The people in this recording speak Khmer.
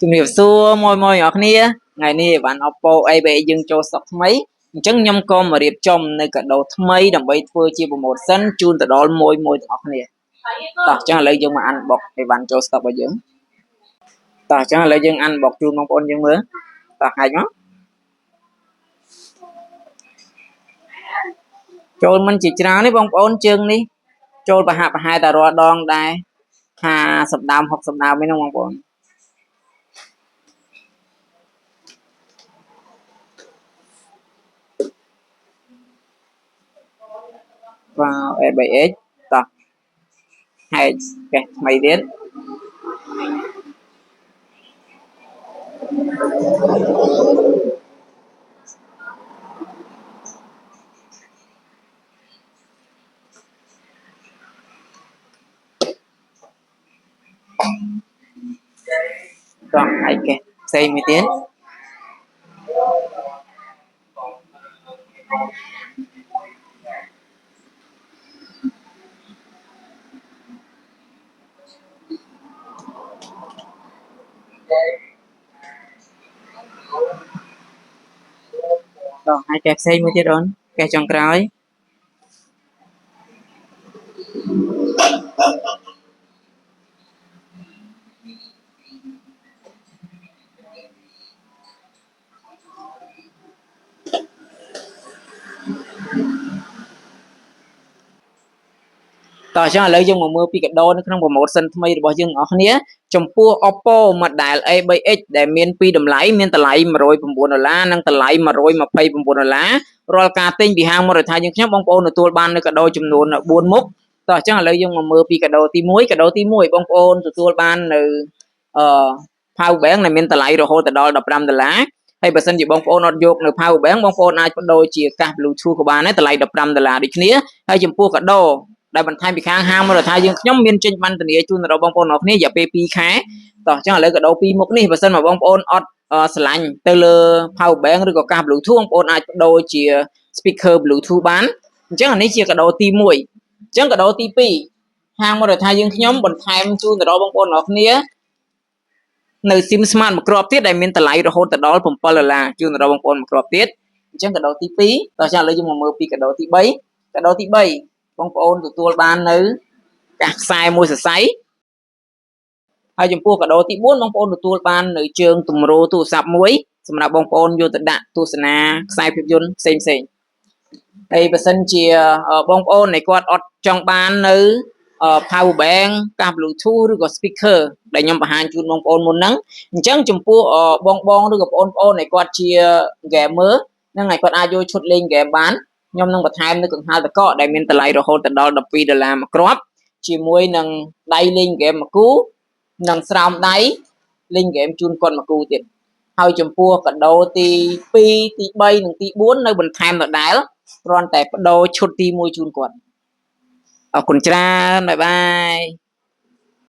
ជំរាបសួរមួយអ្នកគ្នាថ្ងៃនេះបាន Oppo A7 យើងចូលស្តុកថ្មីអញ្ចឹងខ្ញុំក៏មករៀបចំនៅកាដូថ្មីដើម្បីធ្វើជា promotion ជូនទៅដល់មួយអ្នកគ្នាតោះអញ្ចឹងឥឡូវយើងមក unbox អីវ៉ាន់ចូលស្តុករបស់យើងតោះអញ្ចឹងឥឡូវយើង unbox ជូនបងប្អូនយើងមើលតោះហាច់មកចូលមិនជាច្រើនទេបងប្អូនជើងនេះចូលប្រហាក់ប្រហែលតែរាល់ដងដែរ50ដើម60ដើមហ្នឹងបងប្អូនvào E7X តោះហែកកេះថ្មីទៀតតោះហែកកេះផ្សេងមួយទៀតតោះហើយកេះផ្សេងមួយទៀតអូនកេះចុងក្រោយតោះអញ្ចឹងឥឡូវយើងមកមើលពីកាដូនៅក្នុង promotion ថ្មីរបស់យើងអ្នកគ្នាចំពោះ Oppo model A3X ដែលមានពីរតម្លៃមានតម្លៃ$109និងតម្លៃ$129រាល់ការទិញពីហាងមូលដ្ឋានយើងខ្ញុំបងប្អូនទទួលបាននៅកាដូចំនួន4មុខតោះអញ្ចឹងឥឡូវយើងមកមើលពីកាដូទី1កាដូទី1បងប្អូនទទួលបាននៅpower bank ដែលមានតម្លៃរហូតដល់$15ហើយបើសិនជាបងប្អូនអត់យកនៅ power bank បងប្អូនអាចបដូរជាកាស Bluetooth ក៏បានដែរតម្លៃ$15ដូចគ្នាហើយចំពោះកាដូដែលបន្ថែមពីខាងហាងមូលដ្ឋានយើងខ្ញុំមានចេញបានធានាជូនដល់បងប្អូនអរគ្នារយៈពេល2ខែតោះអញ្ចឹងឥឡូវកាដូពីរមុខនេះបើសិនមកបងប្អូនអត់ស្រឡាញ់ទៅលើ power bank ឬក៏កាស Bluetooth បងប្អូនអាចបដូរជា speaker Bluetooth បានអញ្ចឹងអានេះជាកាដូទី1អញ្ចឹងកាដូទី2ហាងមូលដ្ឋានយើងខ្ញុំបន្ថែមជូនដល់បងប្អូនអរគ្នានៅ SIM Smart មួយគ្រាប់ទៀតដែលមានតម្លៃរហូតដល់$7ជូនដល់បងប្អូនមួយគ្រាប់ទៀតអញ្ចឹងកាដូទី2តោះអញ្ចឹងឥឡូវយើងមកមើលពីកាដូទី3កាដូទី3បងប្អូនទទួលបាននៅកាសខ្សែមួយសរសៃហើយចំពោះកាដូទី4បងប្អូនទទួលបាននៅជើងទម្រទូរស័ព្ទមួយសម្រាប់បងប្អូនយកទៅដាក់ទស្សនាខ្សែភាពយន្តផ្សេងហើយបើសិនជាបងប្អូនដែលគាត់អត់ចង់បាននៅpower bank កាស Bluetooth ឬក៏ speaker ដែលខ្ញុំបង្ហាញជូនបងប្អូនមុនហ្នឹងអញ្ចឹងចំពោះបងឬក៏បងប្អូនដែលគាត់ជា gamer ហ្នឹងហើយគាត់អាចយកឈុតលេង game បានខ្ញុំនឹងបន្ថែមនៅកង្ហារតកដែលមានតម្លៃរហូតដល់$12មួយគ្រាប់ជាមួយនឹងដៃលេង game មួយគូនិងស្រោមដៃលេង game ជូនគាត់មួយគូទៀតហើយចំពោះកាដូទី2ទី3និងទី4នៅបន្ថែមដដែលគ្រាន់តែបដូរឈុតទី1ជូនគាត់អរគុណច្រើនបាយបាយ